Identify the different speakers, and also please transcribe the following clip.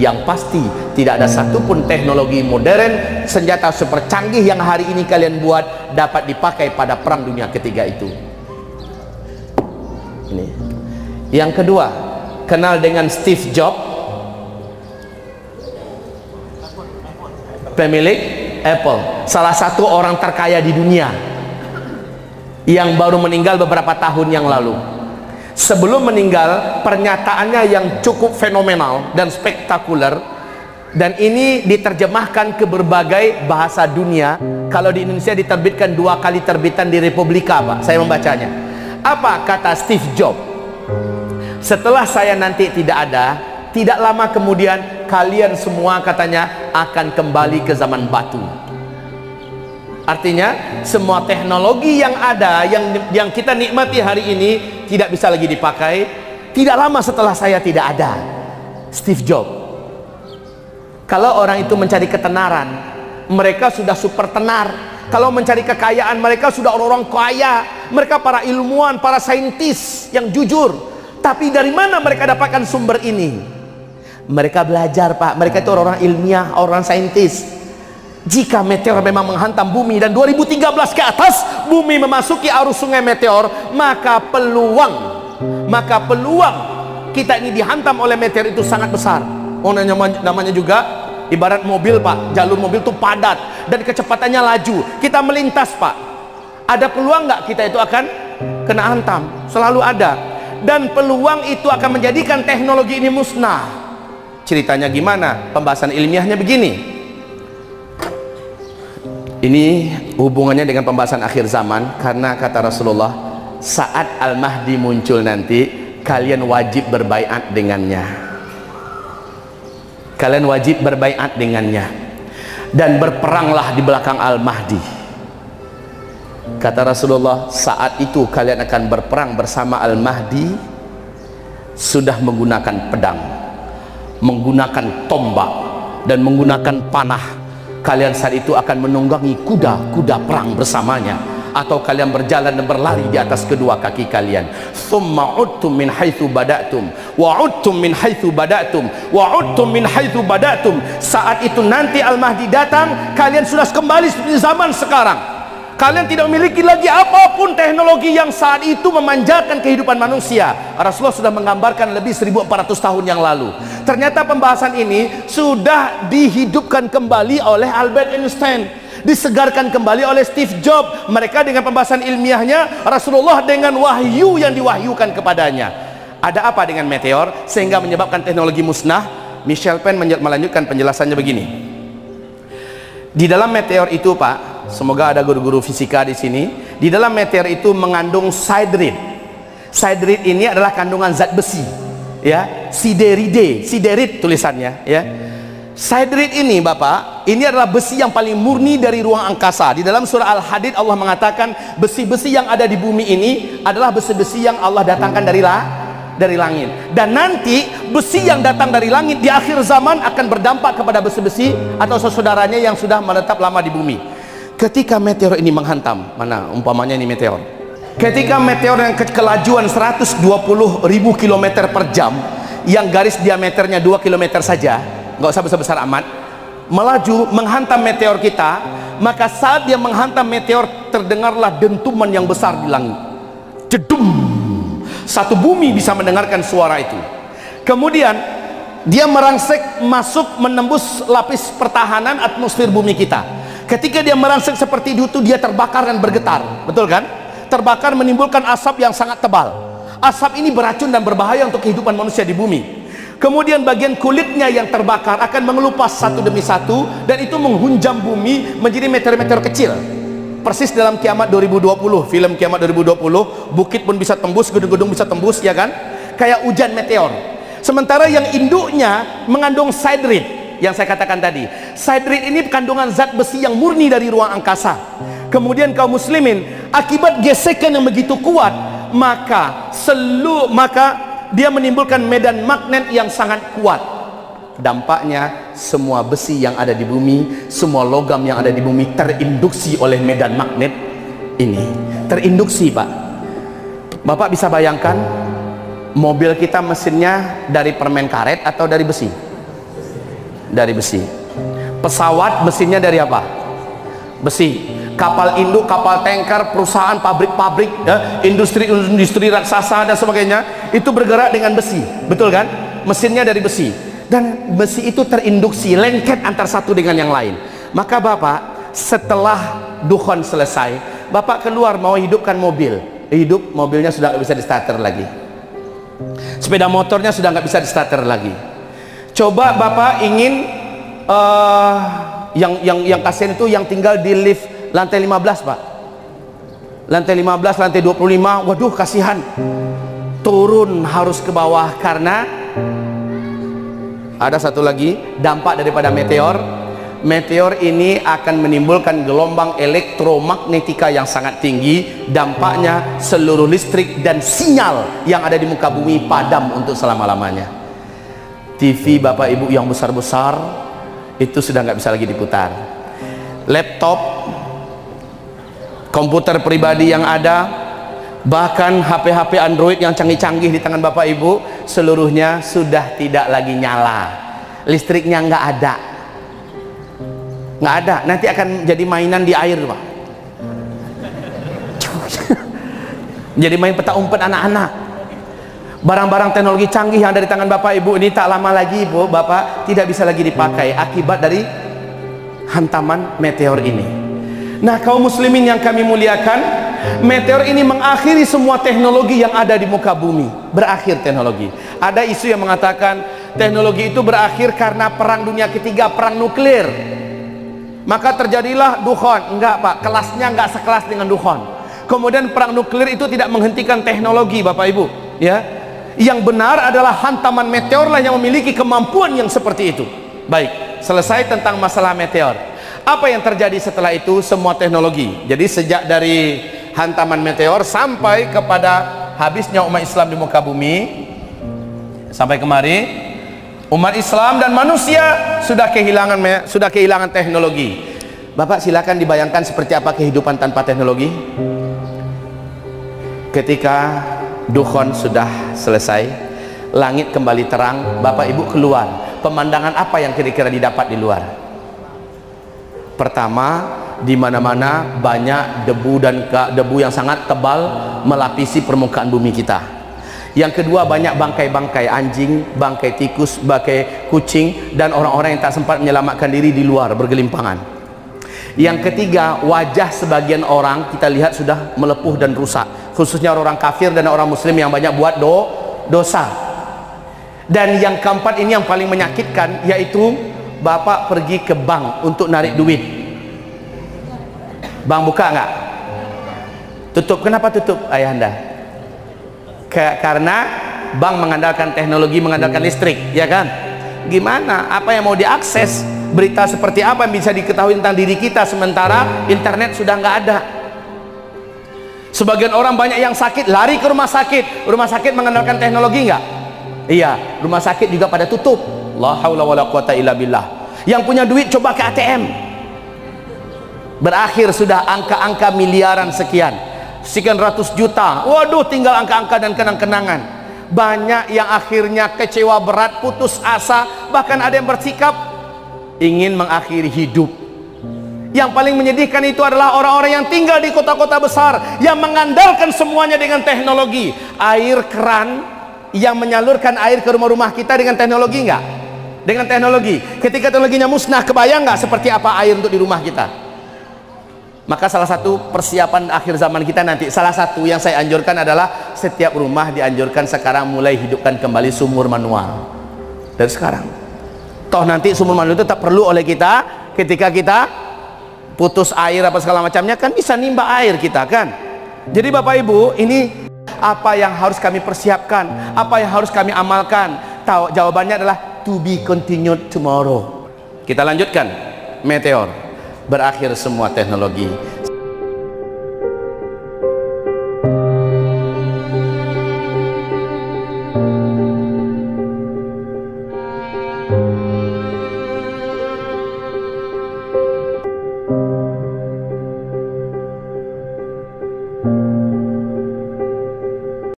Speaker 1: Yang pasti tidak ada satupun teknologi modern, senjata super canggih yang hari ini kalian buat dapat dipakai pada perang dunia ketiga itu. Ini. Yang kedua, kenal dengan Steve Jobs, pemilik Apple, salah satu orang terkaya di dunia yang baru meninggal beberapa tahun yang lalu. Sebelum meninggal, pernyataannya yang cukup fenomenal dan spektakuler, dan ini diterjemahkan ke berbagai bahasa dunia. Kalau di Indonesia diterbitkan 2 kali terbitan di Republika, Pak. Saya membacanya. Apa kata Steve Jobs? Setelah saya nanti tidak ada, tidak lama kemudian kalian semua, katanya, akan kembali ke zaman batu. Artinya semua teknologi yang ada, yang kita nikmati hari ini tidak bisa lagi dipakai tidak lama setelah saya tidak ada. Steve Jobs. Kalau orang itu mencari ketenaran, mereka sudah super tenar. Kalau mencari kekayaan, mereka sudah orang-orang kaya. Mereka para ilmuwan, para saintis yang jujur. Tapi dari mana mereka dapatkan sumber ini? Mereka belajar, Pak. Mereka itu orang-orang ilmiah, orang saintis. Jika meteor memang menghantam bumi dan 2013 ke atas bumi memasuki arus sungai meteor, maka peluang kita ini dihantam oleh meteor itu sangat besar. Oh, namanya juga ibarat mobil, Pak. Jalur mobil itu padat dan kecepatannya laju. Kita melintas, Pak. Ada peluang nggak kita itu akan kena hantam? Selalu ada. Dan peluang itu akan menjadikan teknologi ini musnah. Ceritanya gimana? Pembahasan ilmiahnya begini. Ini hubungannya dengan pembahasan akhir zaman, karena kata Rasulullah, saat Al-Mahdi muncul nanti, kalian wajib berbaiat dengannya. Kalian wajib berbaiat dengannya dan berperanglah di belakang Al-Mahdi. Kata Rasulullah, saat itu kalian akan berperang bersama Al-Mahdi sudah menggunakan pedang, menggunakan tombak, dan menggunakan panah. Kalian saat itu akan menunggangi kuda-kuda perang bersamanya, atau kalian berjalan dan berlari di atas kedua kaki kalian. Thumma udtum min haitsu bada'tum wa udtum min haitsu bada'tum wa udtum min haitsu bada'tum. Saat itu nanti Al-Mahdi datang, kalian sudah kembali seperti zaman sekarang. Kalian tidak memiliki lagi apapun teknologi yang saat itu memanjakan kehidupan manusia. Rasulullah sudah menggambarkan lebih 1400 tahun yang lalu. Ternyata pembahasan ini sudah dihidupkan kembali oleh Albert Einstein, disegarkan kembali oleh Steve Jobs. Mereka dengan pembahasan ilmiahnya, Rasulullah dengan wahyu yang diwahyukan kepadanya. Ada apa dengan meteor sehingga menyebabkan teknologi musnah? Michel Penn melanjutkan penjelasannya begini. Di dalam meteor itu, Pak, semoga ada guru-guru fisika di sini. Di dalam meteor itu mengandung siderid. Siderid ini adalah kandungan zat besi, ya, siderid tulisannya, ya. Siderid ini, Bapak, ini adalah besi yang paling murni dari ruang angkasa. Di dalam surah Al-Hadid Allah mengatakan besi-besi yang ada di bumi ini adalah besi-besi yang Allah datangkan dari langit. Dan nanti besi yang datang dari langit di akhir zaman akan berdampak kepada besi-besi atau saudaranya yang sudah menetap lama di bumi. Ketika meteor ini menghantam, mana umpamanya ini meteor, ketika meteor yang kelajuan 120.000 km per jam, yang garis diameternya 2 km saja, nggak usah besar-besar amat, melaju menghantam meteor kita, maka saat dia menghantam meteor terdengarlah dentuman yang besar di langit, jedum. Satu bumi bisa mendengarkan suara itu. Kemudian dia merangsek masuk menembus lapis pertahanan atmosfer bumi kita. Ketika dia merangsek seperti itu, dia terbakar dan bergetar, betul kan? Terbakar menimbulkan asap yang sangat tebal. Asap ini beracun dan berbahaya untuk kehidupan manusia di bumi. Kemudian bagian kulitnya yang terbakar akan mengelupas satu demi satu, dan itu menghunjam bumi menjadi meteor-meteor kecil. Persis dalam Kiamat 2020, film Kiamat 2020, bukit pun bisa tembus, gedung-gedung bisa tembus, ya kan? Kayak hujan meteor. Sementara yang induknya mengandung siderid, yang saya katakan tadi. Siderid ini kandungan zat besi yang murni dari ruang angkasa. Kemudian kaum muslimin, akibat gesekan yang begitu kuat, maka dia menimbulkan medan magnet yang sangat kuat. Dampaknya semua besi yang ada di bumi, semua logam yang ada di bumi terinduksi oleh medan magnet ini. Terinduksi, Pak. Bapak bisa bayangkan mobil kita mesinnya dari permen karet atau dari besi? Dari besi. Pesawat mesinnya dari apa? Besi. Kapal induk, kapal tanker, perusahaan, pabrik-pabrik, ya, industri raksasa dan sebagainya, itu bergerak dengan besi, betul kan? Mesinnya dari besi, dan besi itu terinduksi, lengket antar satu dengan yang lain. Maka Bapak, setelah dukhon selesai, Bapak keluar mau hidupkan mobil, mobilnya sudah nggak bisa di starter lagi, sepeda motornya sudah nggak bisa di starter lagi. Coba Bapak ingin yang kasihan itu yang tinggal di lift lantai 15 Pak, lantai 15, lantai 25, waduh kasihan, turun harus ke bawah karena ada satu lagi dampak daripada meteor. Meteor ini akan menimbulkan gelombang elektromagnetika yang sangat tinggi. Dampaknya seluruh listrik dan sinyal yang ada di muka bumi padam untuk selama-lamanya. TV Bapak Ibu yang besar-besar itu sudah nggak bisa lagi diputar. Laptop, komputer pribadi yang ada, bahkan HP-HP Android yang canggih-canggih di tangan Bapak Ibu, seluruhnya sudah tidak lagi nyala, listriknya nggak ada, nanti akan jadi mainan di air Pak. Jadi main petak umpet anak-anak. Barang-barang teknologi canggih yang ada di tangan Bapak Ibu ini tak lama lagi Ibu Bapak tidak bisa lagi dipakai akibat dari hantaman meteor ini. Nah, kaum muslimin yang kami muliakan, meteor ini mengakhiri semua teknologi yang ada di muka bumi. Berakhir teknologi. Ada isu yang mengatakan teknologi itu berakhir karena perang dunia ketiga, perang nuklir. Maka terjadilah dukhon. Enggak Pak, kelasnya enggak sekelas dengan dukhon. Kemudian perang nuklir itu tidak menghentikan teknologi Bapak Ibu, ya. Yang benar adalah hantaman meteor lah yang memiliki kemampuan yang seperti itu. Baik, selesai tentang masalah meteor. Apa yang terjadi setelah itu? Semua teknologi. Jadi sejak dari hantaman meteor sampai kepada habisnya umat Islam di muka bumi, sampai kemari umat Islam dan manusia sudah kehilangan teknologi. Bapak silakan dibayangkan seperti apa kehidupan tanpa teknologi. Ketika dukhon sudah selesai, langit kembali terang, Bapak Ibu keluar, pemandangan apa yang kira-kira didapat di luar? Pertama, di mana-mana banyak debu yang sangat tebal melapisi permukaan bumi kita. Yang kedua, banyak bangkai-bangkai anjing, bangkai tikus, bangkai kucing, dan orang-orang yang tak sempat menyelamatkan diri di luar bergelimpangan. Yang ketiga, wajah sebagian orang kita lihat sudah melepuh dan rusak, khususnya orang kafir dan orang muslim yang banyak buat dosa. Dan yang keempat ini yang paling menyakitkan, yaitu Bapak pergi ke bank untuk narik duit. Bank buka nggak? Tutup. Kenapa tutup ayahanda? Karena bank mengandalkan teknologi, mengandalkan listrik, ya kan? Gimana? Apa yang mau diakses? Berita seperti apa yang bisa diketahui tentang diri kita sementara internet sudah nggak ada? Sebagian orang banyak yang sakit lari ke rumah sakit. Rumah sakit mengandalkan teknologi nggak? Iya, rumah sakit juga pada tutup. La haula wala quwata illa billah. Yang punya duit coba ke ATM. Berakhir sudah angka-angka miliaran sekian ratus juta. Waduh, tinggal angka-angka dan kenang-kenangan. Banyak yang akhirnya kecewa berat, putus asa, bahkan ada yang bersikap ingin mengakhiri hidup. Yang paling menyedihkan itu adalah orang-orang yang tinggal di kota-kota besar yang mengandalkan semuanya dengan teknologi. Air keran yang menyalurkan air ke rumah-rumah kita dengan teknologi enggak? Dengan teknologi. Ketika teknologinya musnah, kebayang nggak seperti apa air untuk di rumah kita? Maka salah satu persiapan akhir zaman kita nanti, salah satu yang saya anjurkan adalah setiap rumah dianjurkan sekarang mulai hidupkan kembali sumur manual dari sekarang. Toh nanti sumur manual itu tak perlu oleh kita ketika kita putus air apa segala macamnya, kan bisa nimba air kita kan. Jadi Bapak Ibu, ini apa yang harus kami persiapkan, apa yang harus kami amalkan? Tahu jawabannya adalah to be continued tomorrow. Kita lanjutkan. Meteor, berakhir semua teknologi.